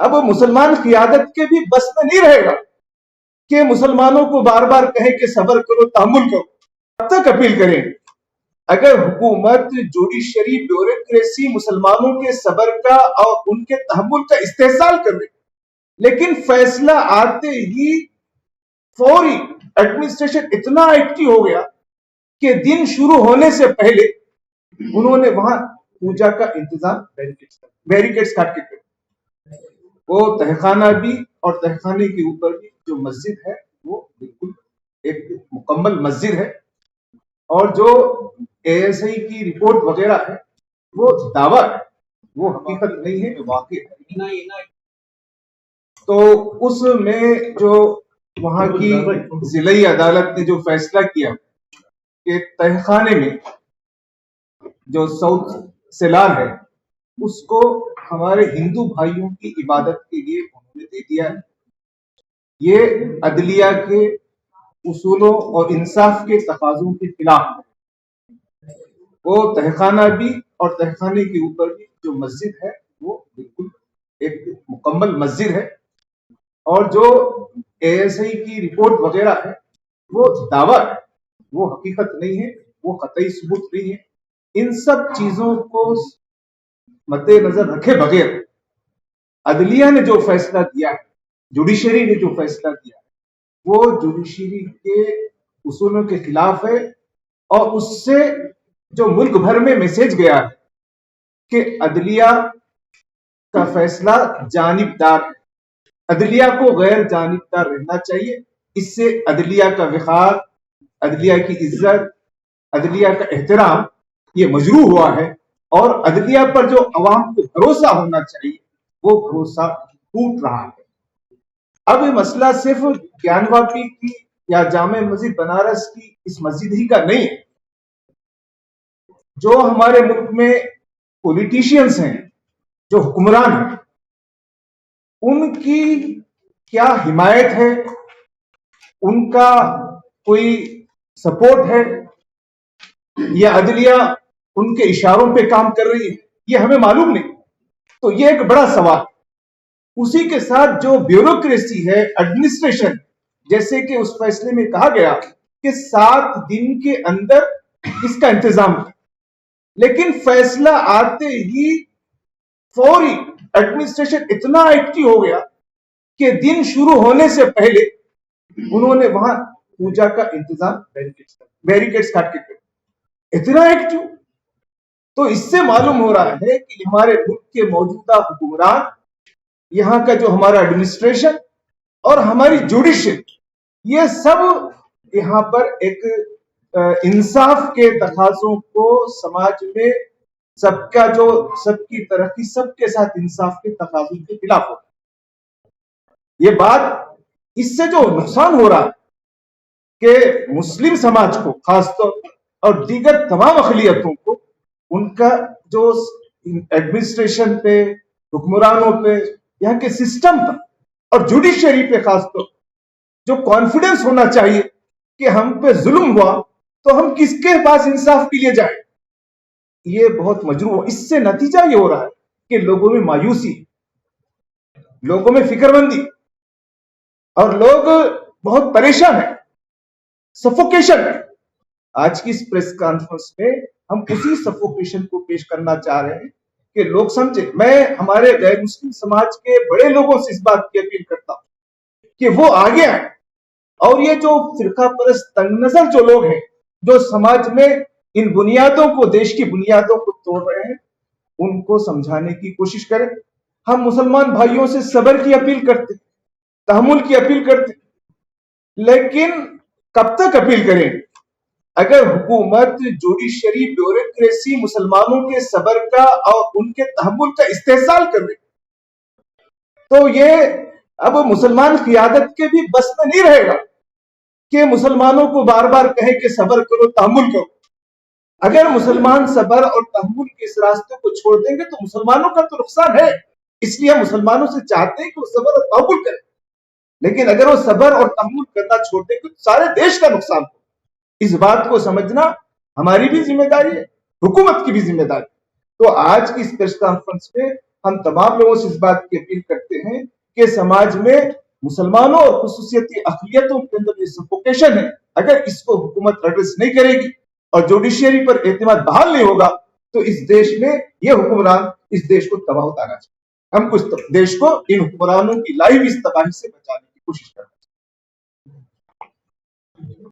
اب مسلمان قیادت کے بھی بس میں نہیں رہے گا کہ مسلمانوں کو بار بار کہیں کہ صبر کرو، تحمل کرو. کب تک اپیل کریں؟ اگر حکومت جوڈیشری بیوروکریسی مسلمانوں کے صبر کا اور ان کے تحمل کا استحصال کر رہی، لیکن فیصلہ آتے ہی فوری ایڈمنسٹریشن اتنا ایکٹیو ہو گیا کہ دن شروع ہونے سے پہلے انہوں نے وہاں پوجا کا انتظام بیریکیڈز کاٹ کے کر. وہ تہخانہ بھی اور تہخانے کے اوپر بھی جو مسجد ہے وہ بالکل ایک مکمل مسجد ہے، اور جو ASI کی رپورٹ وغیرہ ہے وہ دعویٰ ہے، وہ حقیقت نہیں ہے، واقع ہے. تو اس میں جو وہاں کی ضلعی عدالت نے جو فیصلہ کیا کہ تہخانے میں جو ساؤتھ سیلار ہے اس کو ہمارے ہندو بھائیوں کی عبادت کے لیے انہوں نے دے دیا ہے، یہ عدلیہ کے اصولوں اور انصاف کے تقاضوں کے خلاف ہے. وہ تہخانہ بھی اور تہخانے کے اوپر بھی جو مسجد ہے وہ بالکل ایک مکمل مسجد ہے، اور جو ASI کی رپورٹ وغیرہ ہے وہ دعویٰ ہے، وہ حقیقت نہیں ہے، وہ قطعی ثبوت نہیں ہے. ان سب چیزوں کو مد نظر رکھے بغیر عدلیہ نے جو فیصلہ دیا ہے، جوڈیشری نے جو فیصلہ دیا ہے، وہ جوڈیشری کے اصولوں کے خلاف ہے، اور اس سے جو ملک بھر میں میسج گیا ہے کہ عدلیہ کا فیصلہ جانبدار ہے، عدلیہ کو غیر جانبدار رہنا چاہیے. اس سے عدلیہ کا وقار، عدلیہ کی عزت، عدلیہ کا احترام یہ مجروح ہوا ہے، اور عدلیہ پر جو عوام کو بھروسہ ہونا چاہیے وہ بھروسہ ٹوٹ رہا ہے. اب یہ مسئلہ صرف گیان واپی کی یا جامع مسجد بنارس کی اس مسجد ہی کا نہیں ہے. جو ہمارے ملک میں پولیٹیشینز ہیں، جو حکمران ہیں، ان کی کیا حمایت ہے، ان کا کوئی سپورٹ ہے، یا عدلیہ ان کے اشاروں پہ کام کر رہی ہے، یہ ہمیں معلوم نہیں. تو یہ ایک بڑا سوال. اسی کے ساتھ جو بیوروکریسی ہے، ایڈمنسٹریشن، جیسے کہ اس فیصلے میں کہا گیا کہ 7 دن کے اندر اس کا انتظام ہے، لیکن فیصلہ آتے ہی فوری ایڈمنسٹریشن اتنا ایکٹیو ہو گیا کہ دن شروع ہونے سے پہلے انہوں نے وہاں پوجا کا انتظام بیریکیڈز کاٹ کے کر. اتنا ایکٹیو. تو اس سے معلوم ہو رہا ہے کہ ہمارے ملک کے موجودہ حکمران، یہاں کا جو ہمارا ایڈمنسٹریشن اور ہماری جوڈیشری، یہ سب یہاں پر ایک انصاف کے تقاضوں کو سماج میں سب کی ترقی، سب کے ساتھ انصاف کے تقاضوں کے خلاف ہوتا ہے. یہ بات، اس سے جو نقصان ہو رہا ہے کہ مسلم سماج کو خاص طور پر اور دیگر تمام اقلیتوں کو ان کا جو ایڈمنسٹریشن پہ، حکمرانوں پہ، یہاں کے سسٹم پر اور جوڈیشری پہ خاص طور جو کانفیڈنس ہونا چاہیے کہ ہم پہ ظلم ہوا تو ہم کس کے پاس انصاف کے لیے جائیں، یہ بہت مجروح. اس سے نتیجہ یہ ہو رہا ہے کہ لوگوں میں مایوسی، لوگوں میں فکر مندی، اور لوگ بہت پریشان ہیں، سفوکیشن ہے. آج کی اس پریس کانفرنس میں ہم اسی سفوکیشن کو پیش کرنا چاہ رہے ہیں کہ لوگ سمجھیں. میں ہمارے غیر مسلم سماج کے بڑے لوگوں سے اس بات کی اپیل کرتا ہوں کہ وہ آگے آئیں، اور یہ جو فرقہ پرست تنگ نظر جو لوگ ہیں، جو سماج میں ان بنیادوں کو، دیش کی بنیادوں کو توڑ رہے ہیں، ان کو سمجھانے کی کوشش کریں. ہم مسلمان بھائیوں سے صبر کی اپیل کرتے، تحمل کی اپیل کرتے، لیکن کب تک اپیل کریں؟ اگر حکومت جوڈیشری بیوروکریسی مسلمانوں کے صبر کا اور ان کے تحمل کا استحصال کر رہی، تو یہ اب مسلمان قیادت کے بھی بس میں نہیں رہے گا کہ مسلمانوں کو بار بار کہیں کہ صبر کرو، تحمل کرو. اگر مسلمان صبر اور تحمل کے اس راستے کو چھوڑ دیں گے تو مسلمانوں کا تو نقصان ہے. اس لیے ہم مسلمانوں سے چاہتے ہیں کہ وہ صبر اور تحمل کریں، لیکن اگر وہ صبر اور تحمل کرنا چھوڑ دیں گے تو سارے دیش کا نقصان ہو. اس بات کو سمجھنا ہماری بھی ذمہ داری ہے، حکومت کی بھی ذمہ داری. تو آج کی اس پریس کانفرنس میں ہم تمام لوگوں سے اس بات کی اپیل کرتے ہیں کہ سماج میں مسلمانوں اور خصوصیتی اقلیتوں کے اندر یہ سفوکیشن ہے، اگر اس کو حکومت ایڈریس نہیں کرے گی اور جوڈیشری پر اعتماد بحال نہیں ہوگا تو اس دیش میں یہ حکمران اس دیش کو تباہ اتارنا چاہیے. ہم کو اس دیش کو ان حکمرانوں کی لائیو اس تباہی سے بچانے کی کوشش کرنا چاہیے.